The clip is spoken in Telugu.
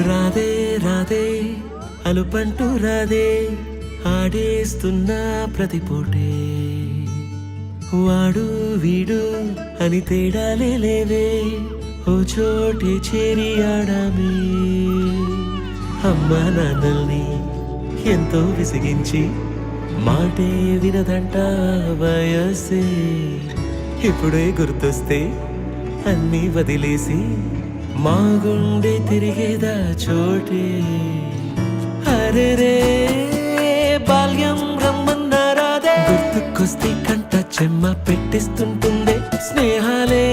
రాదే రాదే అలుపంటూ రాదే ఆడేస్తున్నా ప్రతి పూటే వాడు వీడు అని తేడాలే లేవే ఓ చోటే చేరి ఆడామే అమ్మ నాన్నల్ని ఎంతో విసిగించి మాటే వినదంట వయసే ఇప్పుడే గుర్తొస్తే అన్నీ వదిలేసి మా గుండె తిరిగేదా చోటే అరెరే బాల్యం రమ్మన్నారాదే గుర్తుకొస్తే కంట చెమ్మ పెట్టిస్తుంటుందే స్నేహాలే